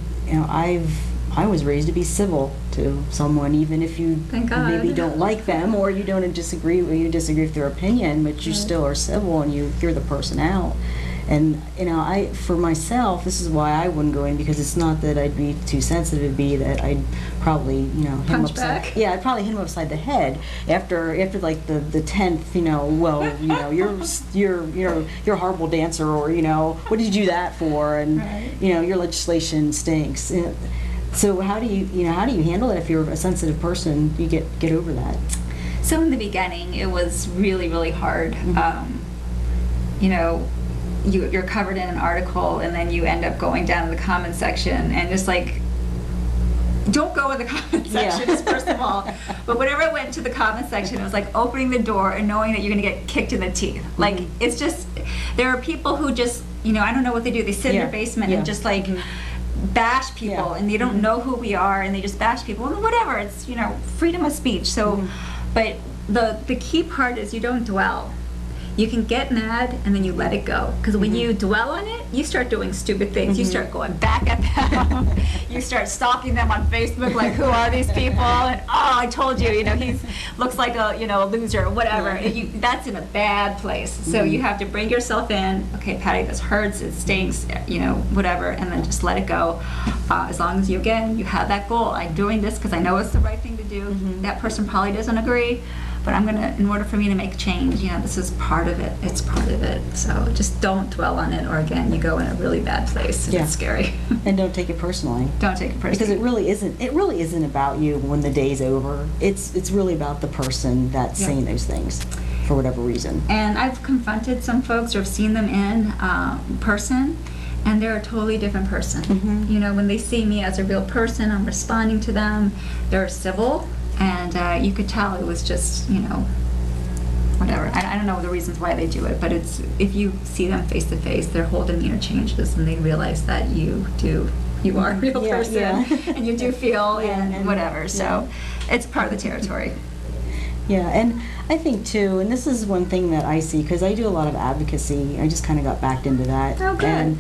was raised to be civil to someone, even if you maybe don't like them or you don't disagree with their opinion, but you still are civil and you hear the person out. And for myself, this is why I wouldn't go in, because it's not that I'd be too sensitive, it'd be that I'd probably hit him punch upside. back? Yeah, I'd probably hit him upside the head after like the 10th. You're a horrible dancer, or what did you do that for? And your legislation stinks. So how do you handle it if you're a sensitive person? You get over that. So in the beginning, it was really, really hard. You're covered in an article, and then you end up going down to the comment section, and just like, don't go in the comment section, first of all. But whenever I went to the comment section, it was like opening the door and knowing that you're going to get kicked in the teeth. Like, it's just, there are people who just, I don't know what they do. They sit in their basement and just like bash people, and they don't know who we are, and they just bash people. And whatever, it's, freedom of speech. So, but the key part is you don't dwell. You can get mad and then you let it go. Because when you dwell on it, you start doing stupid things. You start going back at them. You start stalking them on Facebook, like, who are these people? And, I told you, he looks like a loser or whatever. That's in a bad place. So you have to bring yourself in. Okay, Patty, this hurts, it stinks, whatever, and then just let it go. As long as you have that goal. I'm doing this because I know it's the right thing to do. That person probably doesn't agree. But I'm gonna, in order for me to make change, this is part of it. It's part of it. So just don't dwell on it, or again, you go in a really bad place. And it's scary. And don't take it personally. Don't take it personally. Because it really isn't about you when the day's over. It's really about the person that's saying those things for whatever reason. And I've confronted some folks, or have seen them in person, and they're a totally different person. When they see me as a real person, I'm responding to them. They're civil. And you could tell it was just, whatever. I don't know the reasons why they do it, but it's, if you see them face to face, their whole demeanor changes, and they realize that you are a real person, and you do feel and whatever. So it's part of the territory. Yeah, and I think too, and this is one thing that I see, because I do a lot of advocacy. I just kind of got back into that. Oh, good. And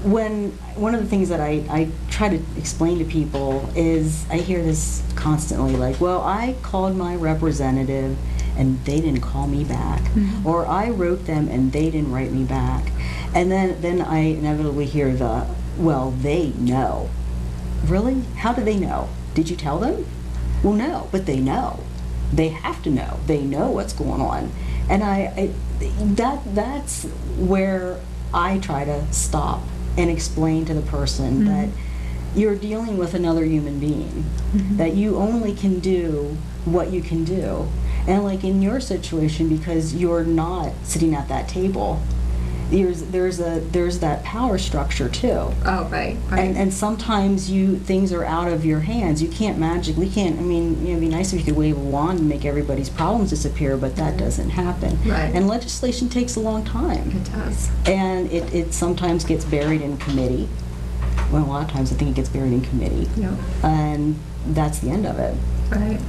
one of the things that I try to explain to people is, I hear this constantly, like, well, I called my representative and they didn't call me back, or I wrote them and they didn't write me back, and then I inevitably hear well, they know. Really? How do they know? Did you tell them? Well, no, but they know. They have to know. They know what's going on, and that's where I try to stop and explain to the person that you're dealing with another human being, that you only can do what you can do. And like in your situation, because you're not sitting at that table, there's that power structure too. Oh, right. And sometimes things are out of your hands. You can't magically, I mean, it'd be nice if you could wave a wand and make everybody's problems disappear, but that doesn't happen. Right. And legislation takes a long time. It does. And it sometimes gets buried in committee. Well, a lot of times I think it gets buried in committee. Yep. And that's the end of it. Right.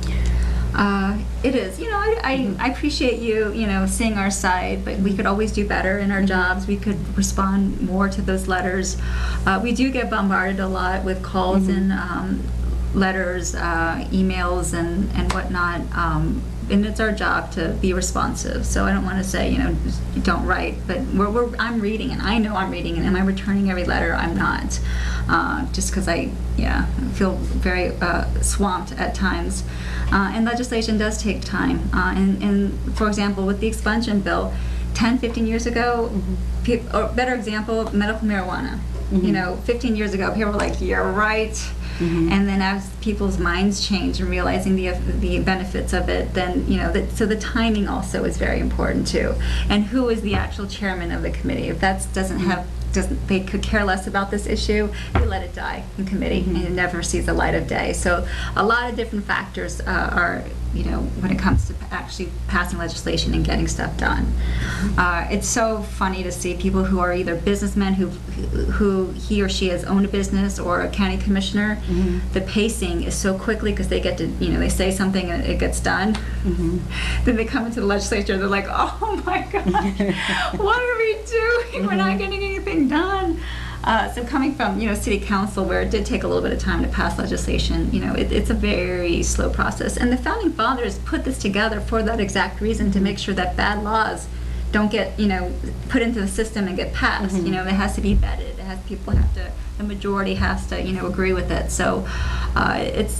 It is. You know, I appreciate you, seeing our side, but we could always do better in our jobs. We could respond more to those letters. We do get bombarded a lot with calls and letters, emails, and whatnot. And it's our job to be responsive. So I don't want to say, just don't write, but I'm reading, and I know I'm reading, and am I returning every letter? I'm not. Just because I feel very swamped at times. And legislation does take time. And for example, with the expungement bill, 10, 15 years ago, or better example, medical marijuana. 15 years ago, people were like, you're right. And then as people's minds change and realizing the benefits of it, then, so the timing also is very important too. And who is the actual chairman of the committee? If that they could care less about this issue, they let it die in committee and it never sees the light of day. So a lot of different factors are, when it comes to actually passing legislation and getting stuff done. It's so funny to see people who are either businessmen who he or she has owned a business or a county commissioner. The pacing is so quickly because they get to, they say something and it gets done. Then they come into the legislature, they're like, oh my gosh, what are we doing? We're not getting anything done. So coming from, city council, where it did take a little bit of time to pass legislation, it's a very slow process. And the founding fathers put this together for that exact reason, to make sure that bad laws don't get, put into the system and get passed. It has to be vetted. The majority has to, agree with it. So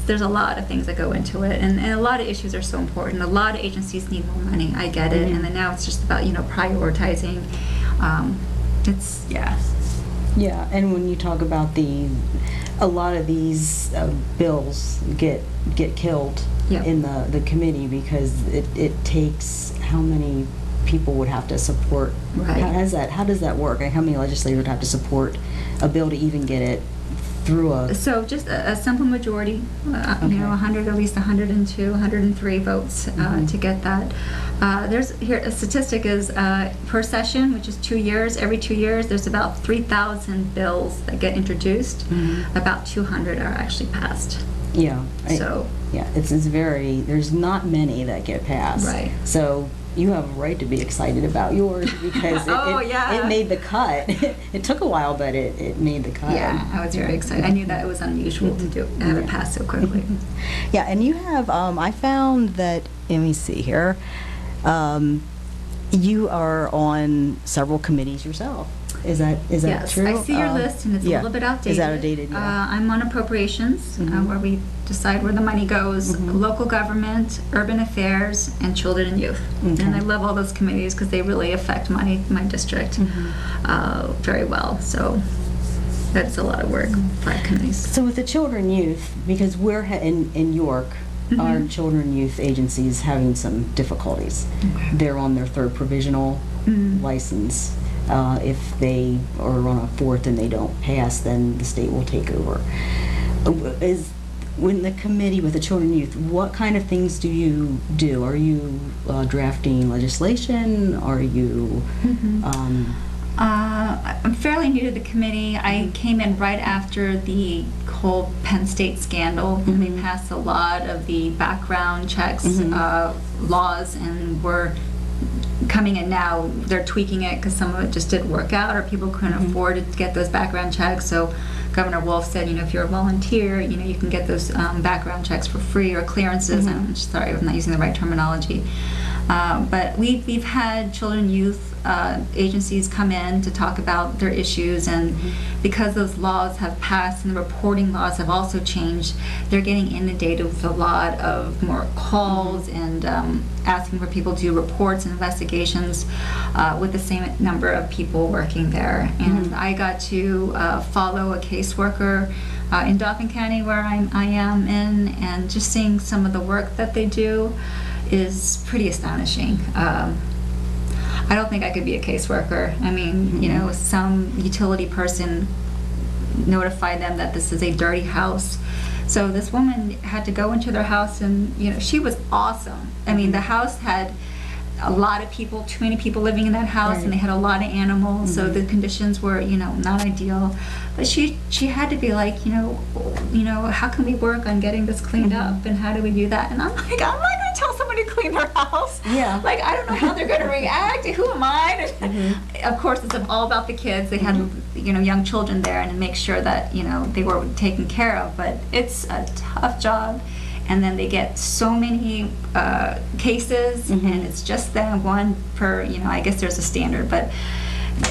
there's a lot of things that go into it, and a lot of issues are so important. A lot of agencies need more money. I get it. And then now it's just about, prioritizing. Yeah, and when you talk about a lot of these bills get killed in the committee because it takes how many people would have to support. Right. How does that work? Like, how many legislators would have to support a bill to even get it through a... So just a simple majority, 100, at least 102, 103 votes to get that. There's here a statistic is per session, which is 2 years. Every 2 years, there's about 3,000 bills that get introduced. About 200 are actually passed. Yeah. It's very... There's not many that get passed. Right. So you have a right to be excited about yours because it made the cut. It took a while, but it made the cut. Yeah, I was very excited. I knew that it was unusual to have it pass so quickly. Yeah, and you have, I found that, let me see here, you are on several committees yourself. Is that yes, true? I see your list, and it's a little bit outdated. Is outdated, yeah. I'm on appropriations, where we decide where the money goes, local government, urban affairs, and children and youth. Okay. And I love all those committees because they really affect my district very well. So that's a lot of work, 5 committees. So with the children and youth, because we're in York, our children and youth agency is having some difficulties. Okay. They're on their 3rd provisional license. If they are on a 4th and they don't pass, then the state will take over. When the committee with the children and youth, what kind of things do you do? Are you drafting legislation? Are you... I'm fairly new to the committee. I came in right after the whole Penn State scandal, and they passed a lot of the background checks laws, and we're coming in now. They're tweaking it because some of it just didn't work out, or people couldn't afford to get those background checks. So Governor Wolf said, if you're a volunteer, you can get those background checks for free, or clearances. I'm sorry, I'm not using the right terminology. But we've had children and youth agencies come in to talk about their issues, and because those laws have passed and the reporting laws have also changed, they're getting inundated with a lot of more calls and asking for people to do reports and investigations with the same number of people working there. And I got to follow a caseworker in Dauphin County, where I am in, and just seeing some of the work that they do is pretty astonishing. I don't think I could be a caseworker. I mean, you know, some utility person notified them that this is a dirty house. So this woman had to go into their house, and you know, she was awesome. I mean, the house had a lot of people, too many people living in that house, Right. and they had a lot of animals, so the conditions were, you know, not ideal. But she had to be like, you know, how can we work on getting this cleaned up, and how do we do that? And I'm like, I'm not going to tell somebody to clean their house. Yeah. Like, I don't know how they're going to react. Who am I? Of course, it's all about the kids. They had, you know, young children there, and to make sure that, you know, they were taken care of. But it's a tough job. And then they get so many cases, and it's just them, one per, you know, I guess there's a standard, but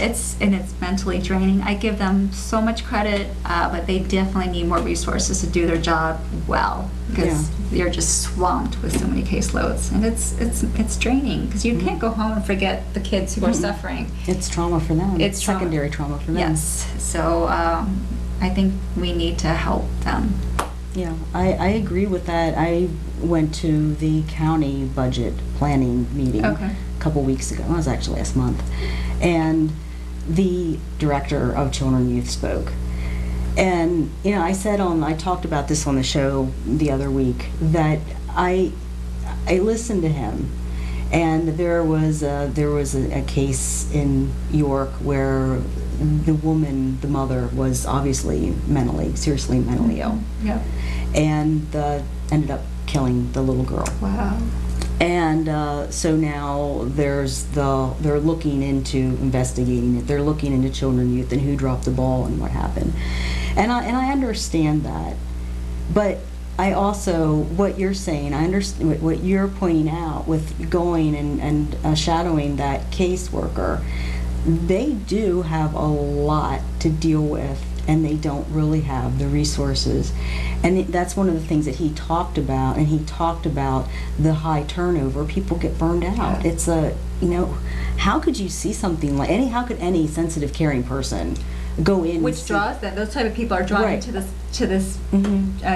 it's mentally draining. I give them so much credit, but they definitely need more resources to do their job well, because they're just swamped with so many caseloads, and it's draining, because you can't go home and forget the kids who are suffering. It's trauma for them. It's trauma. secondary trauma for them. Yes, so I think we need to help them. Yeah, I agree with that. I went to the county budget planning meeting Okay. a couple weeks ago. It was actually last month. And the director of Children and Youth spoke. And, you know, I talked about this on the show the other week, that I listened to him. And there was a case in York where the woman, the mother, was obviously seriously mentally ill, Yeah. and ended up killing the little girl. Wow. And so now they're looking into investigating it. They're looking into children and youth and who dropped the ball and what happened. And I understand that, but I also, what you're saying, I understand what you're pointing out with going and shadowing that caseworker. They do have a lot to deal with, and they don't really have the resources. And that's one of the things that he talked about, and he talked about the high turnover. People get burned out. Yeah. It's how could you see something like, how could any sensitive, caring person go in? Which draws them. Those type of people are drawn Right. to this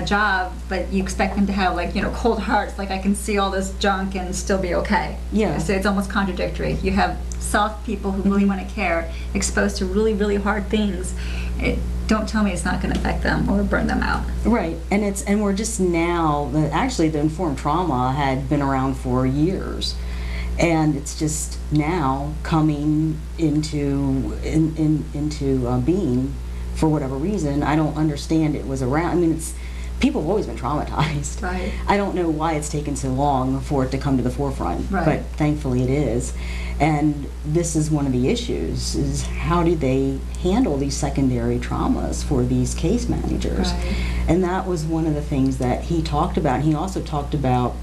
job, but you expect them to have, like, you know, cold hearts. Like, I can see all this junk and still be okay. Yeah. So it's almost contradictory. You have soft people who really want to care, exposed to really, really hard things. Don't tell me it's not going to affect them or burn them out. Right, and we're just now, actually the informed trauma had been around for years, and it's just now coming into being for whatever reason. I don't understand it was around. I mean, people have always been traumatized. Right. I don't know why it's taken so long for it to come to the forefront, Right. but thankfully it is. And this is one of the issues, is how do they handle these secondary traumas for these case managers? Right. And that was one of the things that he talked about. He also talked about,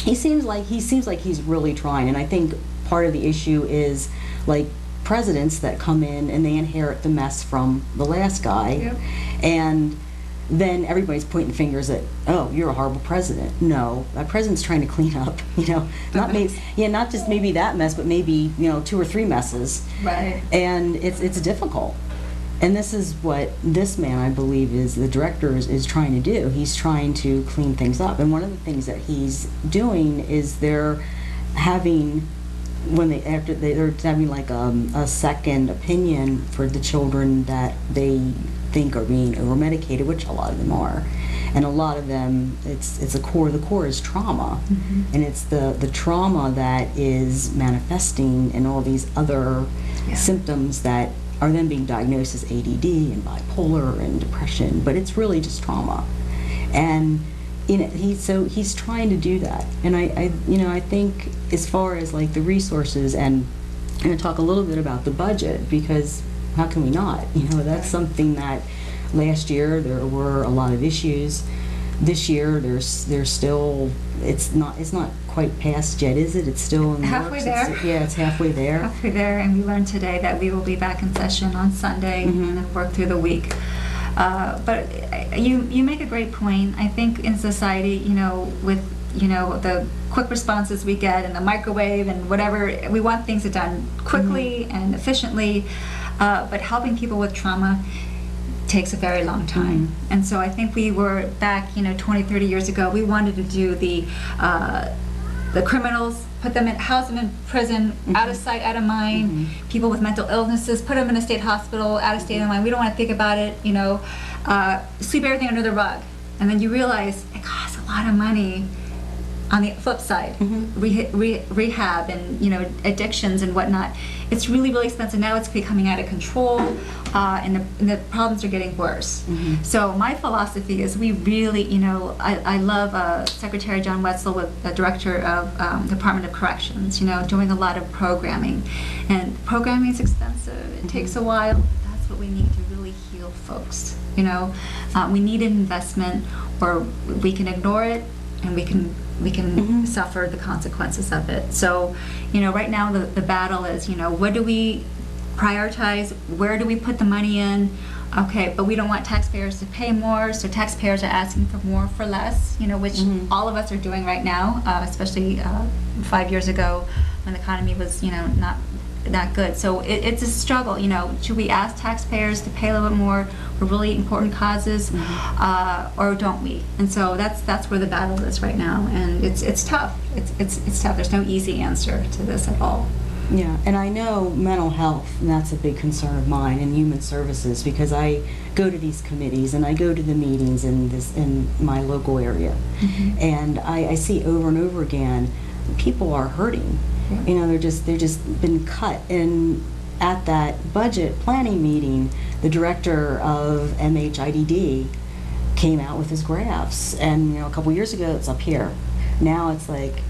he seems like he's really trying, and I think part of the issue is, like, presidents that come in and they inherit the mess from the last guy. Yep. And then everybody's pointing fingers at, oh, you're a horrible president. No, that president's trying to clean up, not just maybe that mess, but maybe, 2 or 3 messes. Right. And it's difficult. And this is what this man, I believe, is the director is trying to do. He's trying to clean things up. And one of the things that he's doing is they're having, they're having like a second opinion for the children that they think are being over-medicated, which a lot of them are. And a lot of them, the core is trauma. Mm-hmm. And it's the trauma that is manifesting in all these other symptoms that are then being diagnosed as ADD and bipolar and depression, but it's really just trauma. And he's trying to do that. And I think as far as like the resources, and I'm going to talk a little bit about the budget, because how can we not? That's something that last year there were a lot of issues. This year there's still, it's not quite passed yet, is it? It's still in the Halfway works. there. It's halfway there. Halfway there, and we learned today that we will be back in session on Sunday and then work through the week. But you make a great point. I think in society, with the quick responses we get and the microwave and whatever, we want things done quickly and efficiently. But helping people with trauma takes a very long time. And so I think we were back, 20, 30 years ago, we wanted to do the the criminals, house them in prison, out of sight, out of mind. People with mental illnesses, put them in a state hospital, out of state of mind. We don't want to think about it, you know. Sweep everything under the rug. And then you realize it costs a lot of money. On the flip side, rehab and, you know, addictions and whatnot, it's really, really expensive. Now it's becoming out of control, and the problems are getting worse. So my philosophy is we really, you know, I love Secretary John Wetzel, with the director of Department of Corrections, you know, doing a lot of programming. And programming is expensive. It takes a while. That's what we need to really heal folks, you know. We need an investment, or we can ignore it, and we can suffer the consequences of it. So, you know, right now the battle is, you know, what do we prioritize? Where do we put the money in? Okay, but we don't want taxpayers to pay more, so taxpayers are asking for more for less, you know, which all of us are doing right now, especially 5 years ago when the economy was, you know, not good. So it's a struggle, you know. Should we ask taxpayers to pay a little bit more for really important causes, or don't we? And so that's where the battle is right now, and it's tough. It's tough. There's no easy answer to this at all. Yeah, and I know mental health, and that's a big concern of mine, and human services, because I go to these committees and I go to the meetings in my local area, and I see over and over again, people are hurting. You know, they're just been cut. And at that budget planning meeting, the director of MHIDD came out with his graphs, and, you know, a couple years ago it's up here. Now it's like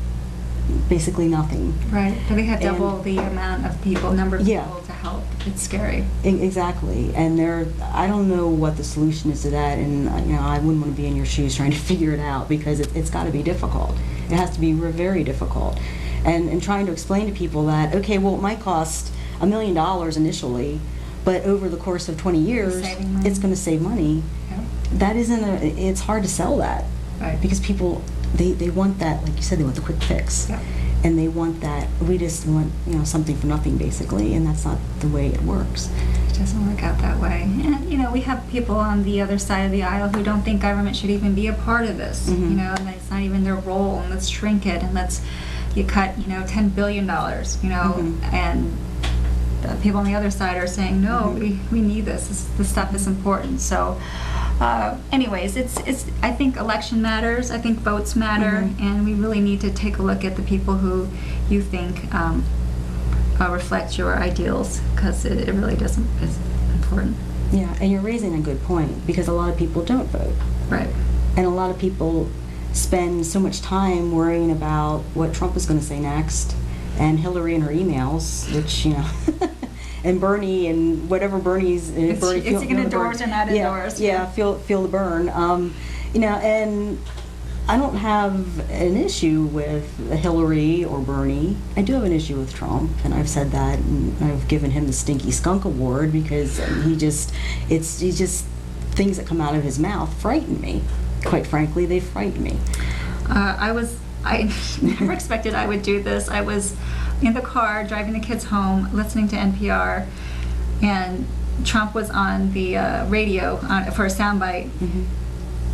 basically nothing. Right. But they had double the amount of people, number of people to help. It's scary. Exactly. And I don't know what the solution is to that, and, you know, I wouldn't want to be in your shoes trying to figure it out, because it's got to be difficult. It has to be very difficult. And trying to explain to people that, okay, well, it might cost $1 million initially, but over the course of 20 years, it's going to save money. Yeah. That it's hard to sell that. Right. Because people, they want that, like you said, they want the quick fix. Yeah. And they want that, we just want, you know, something for nothing, basically, and that's not the way it works. It doesn't work out that way. And, you know, we have people on the other side of the aisle who don't think government should even be a part of this, you know, and it's not even their role, and let's shrink it, and you cut, you know, $10 billion, you know, and the people on the other side are saying, no, we need this stuff is important. So anyways, I think election matters, I think votes matter, and we really need to take a look at the people who you think reflect your ideals, because it really is important. Yeah, and you're raising a good point, because a lot of people don't vote. Right. And a lot of people spend so much time worrying about what Trump is going to say next, and Hillary and her emails, which, you know, and Bernie and whatever Bernie's. It's going to endorse or not endorse. Yeah, feel the burn. You know, and I don't have an issue with Hillary or Bernie. I do have an issue with Trump, and I've said that, and I've given him the Stinky Skunk Award, because he just things that come out of his mouth frighten me. Quite frankly, they frighten me. I never expected I would do this. I was in the car driving the kids home, listening to NPR, and Trump was on the radio for a soundbite.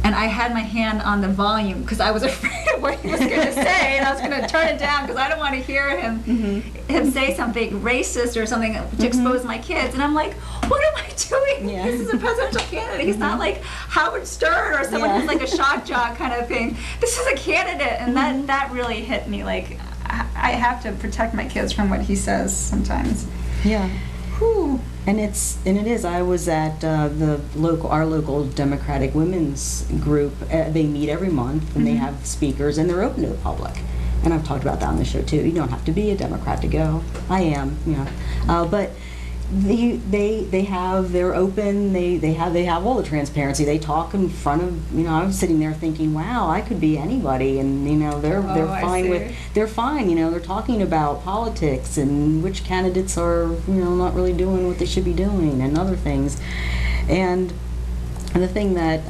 And I had my hand on the volume because I was afraid of what he was going to say, and I was going to turn it down because I don't want to hear him say something racist or something to expose my kids. And I'm like, what am I doing? Yeah. This is a presidential candidate. He's not like Howard Stern or someone who's like a shock jock kind of thing. This is a candidate, and that really hit me. Like, I have to protect my kids from what he says sometimes. Yeah. Whew. And it is. I was at our local Democratic women's group. They meet every month, and they have speakers, and they're open to the public. And I've talked about that on the show too. You don't have to be a Democrat to go. I am, you know, but they're open. They have all the transparency. They talk in front of, you know, I was sitting there thinking, wow, I could be anybody, and, you know, they're fine. You know, they're talking about politics and which candidates are, you know, not really doing what they should be doing and other things. And the thing that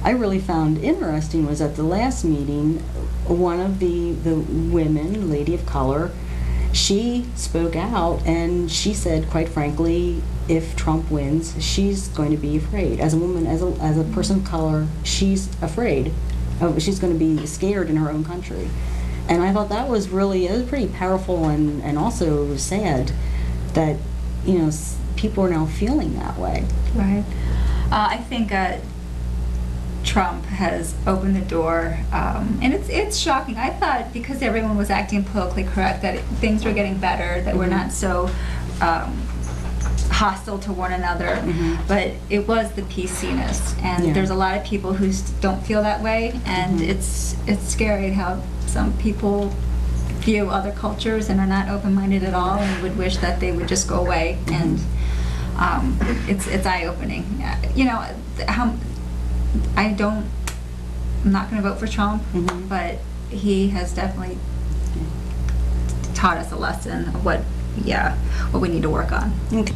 I really found interesting was at the last meeting, one of the women, lady of color, she spoke out, and she said, quite frankly, if Trump wins, she's going to be afraid. As a woman, as a person of color, she's afraid. She's going to be scared in her own country. And I thought that was pretty powerful and also sad that, people are now feeling that way. Right. I think Trump has opened the door, and it's shocking. I thought because everyone was acting politically correct that things were getting better, that we're not so hostile to one another, but it was the PC-ness, and Yeah. there's a lot of people who don't feel that way, and it's scary how some people view other cultures and are not open-minded at all and would wish that they would just go away, and it's eye-opening. I'm not going to vote for Trump, but he has definitely taught us a lesson of what we need to work on. Okay.